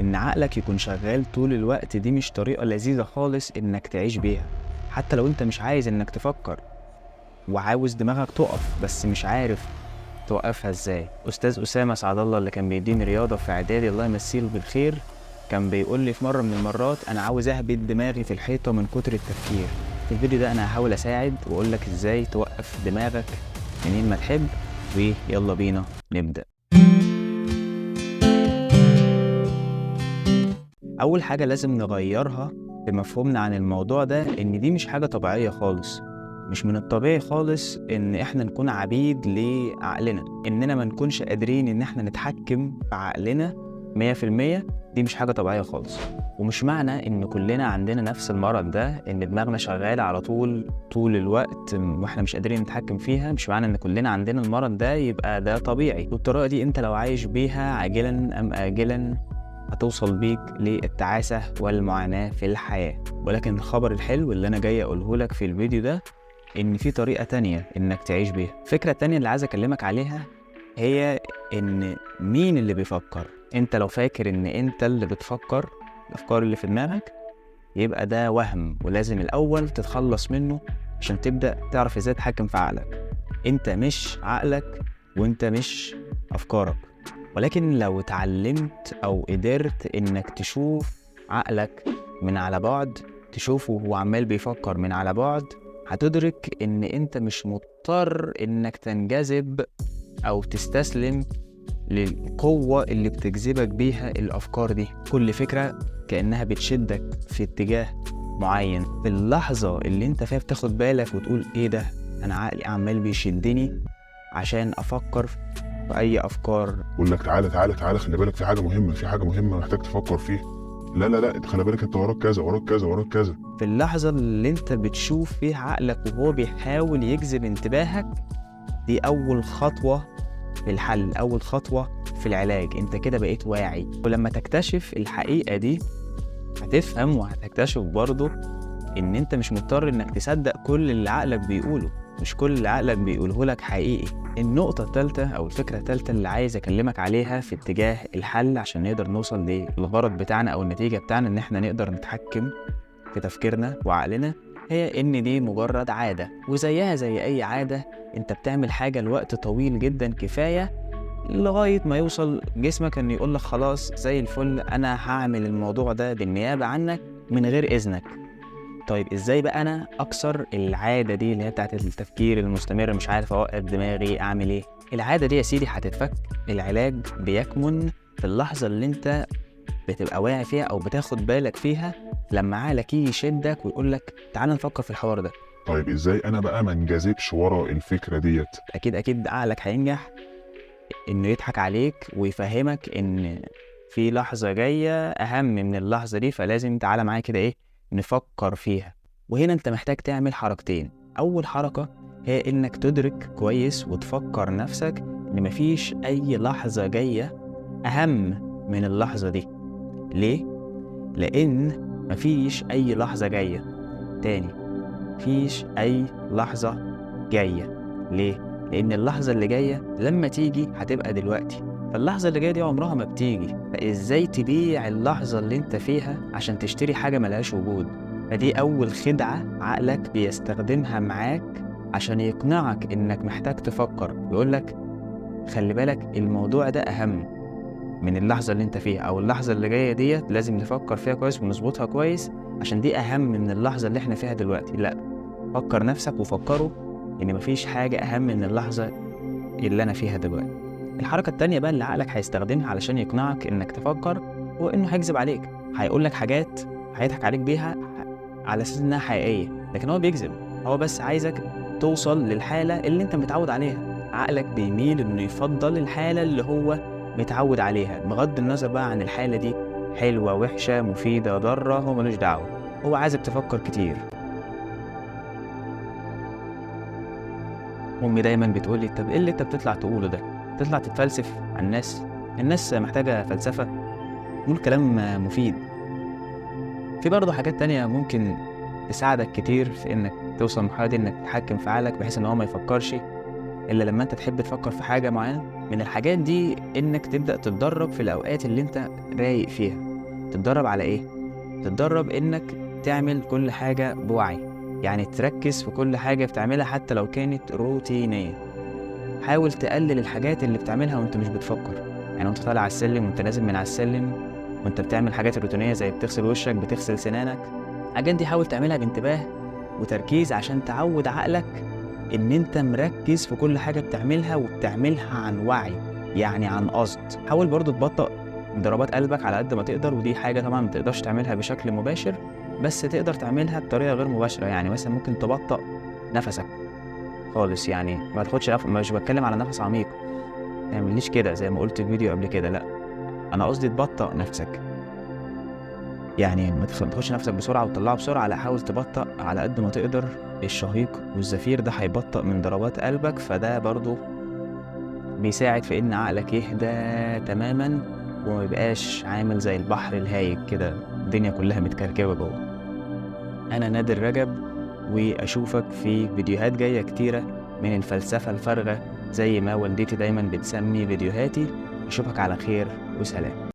ان عقلك يكون شغال طول الوقت دي مش طريقة لذيذة خالص انك تعيش بيها، حتى لو انت مش عايز انك تفكر وعاوز دماغك تقف بس مش عارف توقفها ازاي. استاذ اسامة سعد الله اللي كان بيديني رياضة في اعدادي الله يمسيه بالخير كان بيقول لي في مرة من المرات انا عاوز اهبط دماغي في الحيطة من كتر التفكير. في الفيديو ده انا هحاول اساعد واقول لك ازاي توقف دماغك منين ما تحب، ويلا بينا نبدأ. اول حاجة لازم نغيرها في مفهومنا عن الموضوع ده ان دي مش حاجة طبيعية خالص. مش من الطبيعي خالص ان احنا نكون عبيد لعقلنا، اننا ما نكونش قادرين ان احنا نتحكم في عقلنا 100%. دي مش حاجة طبيعية خالص. ومش معنى ان كلنا عندنا نفس المرض ده ان دماغنا شغالة على طول الوقت واحنا مش قادرين نتحكم فيها. مش معنى ان كلنا عندنا المرض ده يبقى ده طبيعي. والطريقة دي انت لو عايش بيها عاجلا ام آجلا هتوصل بيك للتعاسة والمعاناة في الحياة. ولكن الخبر الحلو اللي انا جاي اقوله لك في الفيديو ده ان في طريقة تانية انك تعيش بيها. الفكرة التانية اللي عايز اكلمك عليها هي ان مين اللي بيفكر. انت لو فاكر ان انت اللي بتفكر الافكار اللي في دماغك يبقى ده وهم، ولازم الاول تتخلص منه عشان تبدأ تعرف ازاي تتحكم في عقلك. انت مش عقلك وانت مش افكارك. ولكن لو اتعلمت او قدرت انك تشوف عقلك من على بعد، تشوفه وهو عمال بيفكر من على بعد، هتدرك ان انت مش مضطر انك تنجذب او تستسلم للقوة اللي بتجذبك بيها الافكار دي. كل فكرة كأنها بتشدك في اتجاه معين. في اللحظة اللي انت فيها بتاخد بالك وتقول ايه ده، انا عقلي عمال بيشدني عشان افكر في اي افكار. يقول لك تعالى تعالى تعالى، خلي بالك في حاجه مهمه محتاج تفكر فيها. لا لا لا، خلي بالك انت وراك كذا وراك كذا وراك كذا. في اللحظة اللي انت بتشوف فيها عقلك وهو بيحاول يجذب انتباهك، دي اول خطوة في الحل، اول خطوة في العلاج. انت كده بقيت واعي. ولما تكتشف الحقيقة دي هتفهم وهتكتشف برضو ان انت مش مضطر انك تصدق كل اللي عقلك بيقوله. مش كل اللي عقلك بيقوله لك حقيقي. النقطة الثالثة او الفكرة الثالثة اللي عايز اكلمك عليها في اتجاه الحل عشان نقدر نوصل للغرض بتاعنا او النتيجة بتاعنا ان احنا نقدر نتحكم في تفكيرنا وعقلنا، هي ان دي مجرد عادة. وزيها زي اي عادة، انت بتعمل حاجة لوقت طويل جدا كفاية لغاية ما يوصل جسمك ان يقولك خلاص زي الفل، انا هعمل الموضوع ده بالنيابة عنك من غير اذنك. طيب ازاي بقى انا اكسر العادة دي اللي هي بتاعت التفكير المستمر، مش عارف اوقف دماغي اعمل ايه؟ العادة دي يا سيدي هتتفك. العلاج بيكمن في اللحظة اللي انت بتبقى واعي فيها او بتاخد بالك فيها، لما عقلك يجي يشدك ويقولك تعال نفكر في الحوار ده. طيب ازاي انا بقى ما انجذبش ورا الفكره ديت؟ اكيد عقلك هينجح انه يضحك عليك ويفهمك ان في لحظة جاية اهم من اللحظة دي، فلازم تعالى معايا كده ايه نفكر فيها. وهنا انت محتاج تعمل حركتين. اول حركة هي انك تدرك كويس وتفكر نفسك ان مفيش اي لحظة جاية اهم من اللحظة دي. ليه؟ لان مفيش اي لحظة جاية. تاني، مفيش اي لحظة جاية. ليه؟ لان اللحظة اللي جاية لما تيجي هتبقى دلوقتي، فاللحظة اللي جاية دي عمرها ما بتيجي. فازاي تبيع اللحظة اللي انت فيها عشان تشتري حاجة ملهاش وجود؟ فدي اول خدعة عقلك بيستخدمها معاك عشان يقنعك انك محتاج تفكر. يقولك خلي بالك الموضوع ده اهم من اللحظة اللي انت فيها، او اللحظة اللي جاية ديت لازم نفكر فيها كويس ونظبطها كويس عشان دي اهم من اللحظة اللي احنا فيها دلوقتي. لا، فكر نفسك وفكروا ان مفيش حاجة اهم من اللحظة اللي انا فيها دلوقتي. الحركة التانية بقى اللي عقلك هيستخدمها علشان يقنعك انك تفكر هو انه هيكذب عليك. هيقولك حاجات هيضحك عليك بيها على اساس انها حقيقية، لكن هو بيكذب. هو بس عايزك توصل للحالة اللي انت متعود عليها. عقلك بيميل انه يفضل الحالة اللي هو متعود عليها، بغض النظر بقى عن الحالة دي حلوة وحشة مفيدة ضارة، هو ملوش دعوة. هو عايزك تفكر كتير. امي دايما بتقولي طب ايه اللي انت بتطلع تقوله ده؟ تطلع تتفلسف على الناس محتاجة فلسفة؟ قول كلام مفيد. في برضه حاجات تانية ممكن تساعدك كتير في انك توصل لمرحلة دي انك تتحكم في عقلك بحيث ان هو ما يفكرش الا لما انت تحب تفكر في حاجة معينة. من الحاجات دي انك تبدأ تتدرب في الاوقات اللي انت رايق فيها. تتدرب على ايه؟ تتدرب انك تعمل كل حاجة بوعي، يعني تركز في كل حاجة بتعملها حتى لو كانت روتينية. حاول تقلل الحاجات اللي بتعملها وانت مش بتفكر، يعني وانت طالع على السلم وانت نازل من على السلم وانت بتعمل حاجات روتينية زي بتغسل وشك بتغسل سنانك، الحاجات دي حاول تعملها بانتباه وتركيز عشان تعود عقلك ان انت مركز في كل حاجة بتعملها وبتعملها عن وعي، يعني عن قصد. حاول برضو تبطئ ضربات قلبك على قد ما تقدر، ودي حاجة طبعا متقدرش تعملها بشكل مباشر بس تقدر تعملها بطريقة غير مباشرة. يعني مثلا ممكن تبطئ نفسك خالص، يعني ما تاخدش مش بتكلم على نفس عميق، ما تعمليش كده زي ما قلت في فيديو قبل كده، لا انا قصدي تبطئ نفسك، يعني ما تاخدش نفسك بسرعة وتطلعه بسرعة، لا حاول تبطئ على قد ما تقدر. الشهيق والزفير ده هيبطئ من ضربات قلبك، فده برضو بيساعد في ان عقلك يهدى تماما وما يبقاش عامل زي البحر الهايج كده الدنيا كلها متكركبة جوه. انا نادر رجب، واشوفك في فيديوهات جاية كتيرة من الفلسفة الفارغة زي ما والدتي دايما بتسمي فيديوهاتي. اشوفك على خير وسلام.